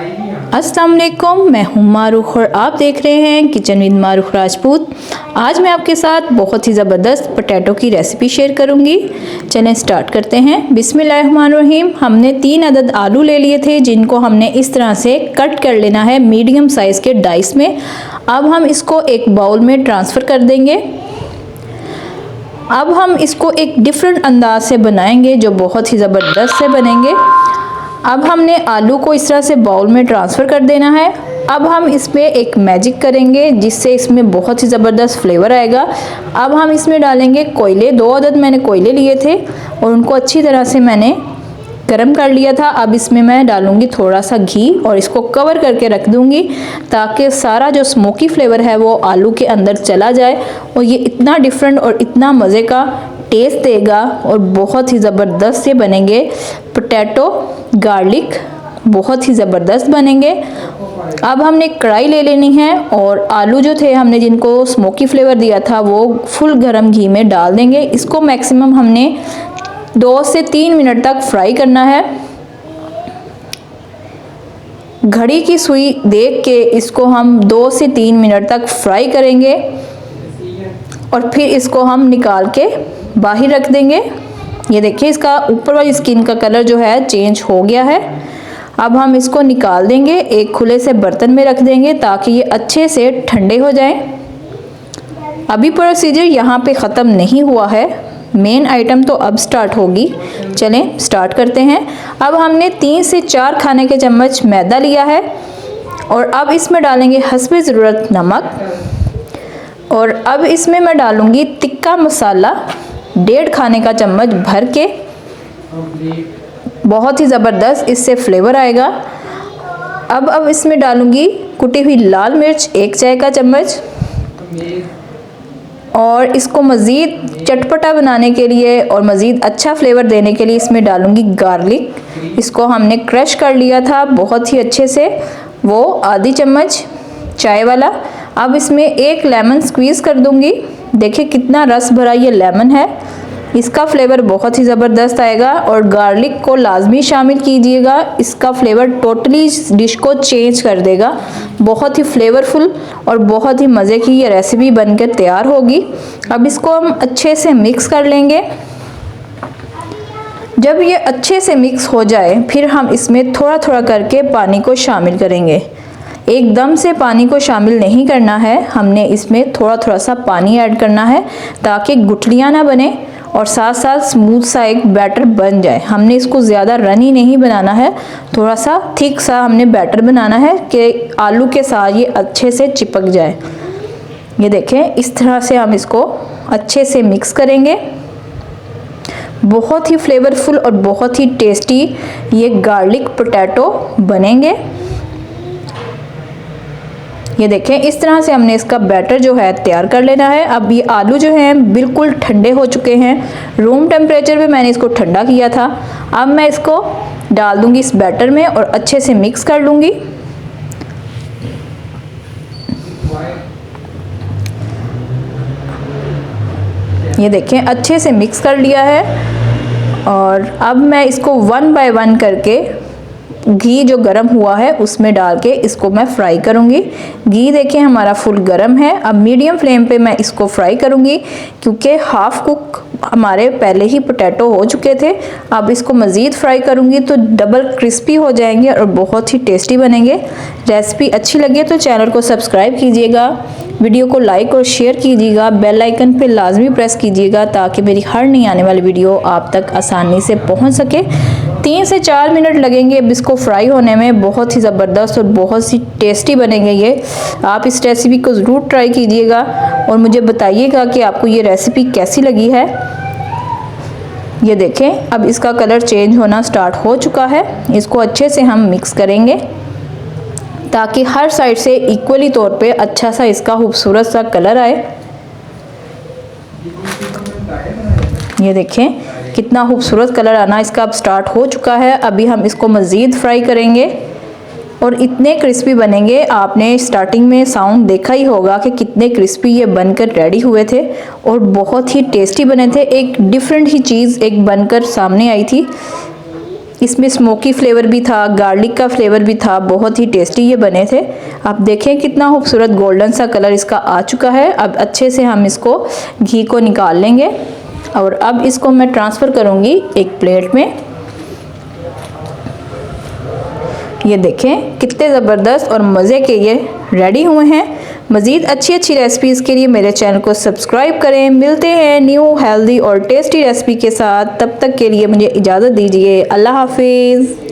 अस्सलाम वालेकुम, मैं हूं मारूख और आप देख रहे हैं किचन विद मारूख राजपूत। आज मैं आपके साथ बहुत ही ज़बरदस्त पोटैटो की रेसिपी शेयर करूंगी। चलें स्टार्ट करते हैं। बिस्मिल्लाहिर्रहमानिर्रहीम। हमने 3 अदद आलू ले लिए थे जिनको हमने इस तरह से कट कर लेना है मीडियम साइज़ के डाइस में। अब हम इसको एक बाउल में ट्रांसफ़र कर देंगे। अब हम इसको एक डिफरेंट अंदाज से बनाएंगे जो बहुत ही ज़बरदस्त से बनेंगे। अब हमने आलू को इस तरह से बाउल में ट्रांसफ़र कर देना है। अब हम इसमें एक मैजिक करेंगे जिससे इसमें बहुत ही ज़बरदस्त फ्लेवर आएगा। अब हम इसमें डालेंगे कोयले। 2 अदद मैंने कोयले लिए थे और उनको अच्छी तरह से मैंने गरम कर लिया था। अब इसमें मैं डालूंगी थोड़ा सा घी और इसको कवर करके रख दूंगी ताकि सारा जो स्मोकी फ्लेवर है वो आलू के अंदर चला जाए और ये इतना डिफरेंट और इतना मज़े का टेस्ट देगा और बहुत ही ज़बरदस्त से बनेंगे पोटैटो गार्लिक, बहुत ही ज़बरदस्त बनेंगे। अब हमने कढ़ाई ले लेनी है और आलू जो थे हमने जिनको स्मोकी फ्लेवर दिया था वो फुल गरम घी में डाल देंगे। इसको मैक्सिमम हमने 2 से 3 मिनट तक फ्राई करना है। घड़ी की सुई देख के इसको हम 2 से 3 मिनट तक फ्राई करेंगे और फिर इसको हम निकाल के बाहर रख देंगे। ये देखिए इसका ऊपर वाली स्किन का कलर जो है चेंज हो गया है। अब हम इसको निकाल देंगे, एक खुले से बर्तन में रख देंगे ताकि ये अच्छे से ठंडे हो जाएं। अभी प्रोसीजर यहाँ पे ख़त्म नहीं हुआ है, मेन आइटम तो अब स्टार्ट होगी। चलें स्टार्ट करते हैं। अब हमने 3 से 4 खाने के चम्मच मैदा लिया है और अब इसमें डालेंगे हस्बे ज़रूरत नमक और अब इसमें मैं डालूँगी तिक्का मसाला 1.5 खाने का चम्मच भर के। बहुत ही ज़बरदस्त इससे फ्लेवर आएगा। अब इसमें डालूँगी कुटी हुई लाल मिर्च 1 चाय का चम्मच और इसको मज़ीद चटपटा बनाने के लिए और मज़ीद अच्छा फ्लेवर देने के लिए इसमें डालूँगी गार्लिक। इसको हमने क्रश कर लिया था बहुत ही अच्छे से, वो आधी चम्मच चाय वाला। अब इसमें 1 लेमन स्क्वीज़ कर दूँगी। देखिए कितना रस भरा ये लेमन है, इसका फ्लेवर बहुत ही ज़बरदस्त आएगा और गार्लिक को लाजमी शामिल कीजिएगा। इसका फ्लेवर टोटली डिश को चेंज कर देगा। बहुत ही फ्लेवरफुल और बहुत ही मज़े की ये रेसिपी बनकर तैयार होगी। अब इसको हम अच्छे से मिक्स कर लेंगे। जब ये अच्छे से मिक्स हो जाए फिर हम इसमें थोड़ा थोड़ा करके पानी को शामिल करेंगे। एकदम से पानी को शामिल नहीं करना है, हमने इसमें थोड़ा थोड़ा सा पानी ऐड करना है ताकि गुठलियाँ ना बने और साथ साथ स्मूथ सा एक बैटर बन जाए। हमने इसको ज़्यादा रनी नहीं बनाना है, थोड़ा सा थिक सा हमने बैटर बनाना है कि आलू के साथ ये अच्छे से चिपक जाए। ये देखें इस तरह से हम इसको अच्छे से मिक्स करेंगे। बहुत ही फ्लेवरफुल और बहुत ही टेस्टी ये गार्लिक पोटैटो बनेंगे। ये देखें इस तरह से हमने इसका बैटर जो है तैयार कर लेना है। अब ये आलू जो हैं बिल्कुल ठंडे हो चुके हैं, रूम टेम्परेचर पे मैंने इसको ठंडा किया था। अब मैं इसको डाल दूंगी इस बैटर में और अच्छे से मिक्स कर लूँगी। ये देखें अच्छे से मिक्स कर लिया है और अब मैं इसको 1 बाय 1 करके घी जो गरम हुआ है उसमें डाल के इसको मैं फ्राई करूंगी। घी देखें हमारा फुल गरम है। अब मीडियम फ्लेम पे मैं इसको फ्राई करूंगी क्योंकि हाफ कुक हमारे पहले ही पोटैटो हो चुके थे। अब इसको मज़ीद फ्राई करूंगी तो डबल क्रिस्पी हो जाएंगे और बहुत ही टेस्टी बनेंगे। रेसिपी अच्छी लगे तो चैनल को सब्सक्राइब कीजिएगा, वीडियो को लाइक और शेयर कीजिएगा, बेल आइकन पे लाजमी प्रेस कीजिएगा ताकि मेरी हर नई आने वाली वीडियो आप तक आसानी से पहुंच सके। 3 से 4 मिनट लगेंगे अब इसको फ्राई होने में। बहुत ही ज़बरदस्त और बहुत सी टेस्टी बनेंगे ये। आप इस रेसिपी को ज़रूर ट्राई कीजिएगा और मुझे बताइएगा कि आपको ये रेसिपी कैसी लगी है। ये देखें अब इसका कलर चेंज होना स्टार्ट हो चुका है। इसको अच्छे से हम मिक्स करेंगे ताकि हर साइड से इक्वली तौर पे अच्छा सा इसका खूबसूरत सा कलर आए। ये देखें कितना खूबसूरत कलर आना इसका अब स्टार्ट हो चुका है। अभी हम इसको मज़ीद फ्राई करेंगे और इतने क्रिस्पी बनेंगे। आपने स्टार्टिंग में साउंड देखा ही होगा कि कितने क्रिस्पी ये बनकर रेडी हुए थे और बहुत ही टेस्टी बने थे। एक डिफरेंट ही चीज़ एक बनकर सामने आई थी। इसमें स्मोकी फ्लेवर भी था, गार्लिक का फ्लेवर भी था, बहुत ही टेस्टी ये बने थे। आप देखें कितना खूबसूरत गोल्डन सा कलर इसका आ चुका है। अब अच्छे से हम इसको घी को निकाल लेंगे और अब इसको मैं ट्रांसफ़र करूँगी एक प्लेट में। ये देखें कितने ज़बरदस्त और मज़े के ये रेडी हुए हैं। मज़ीद अच्छी रेसिपीज़ के लिए मेरे चैनल को सब्सक्राइब करें। मिलते हैं न्यू हेल्दी और टेस्टी रेसिपी के साथ, तब तक के लिए मुझे इजाज़त दीजिए। अल्लाह हाफिज़।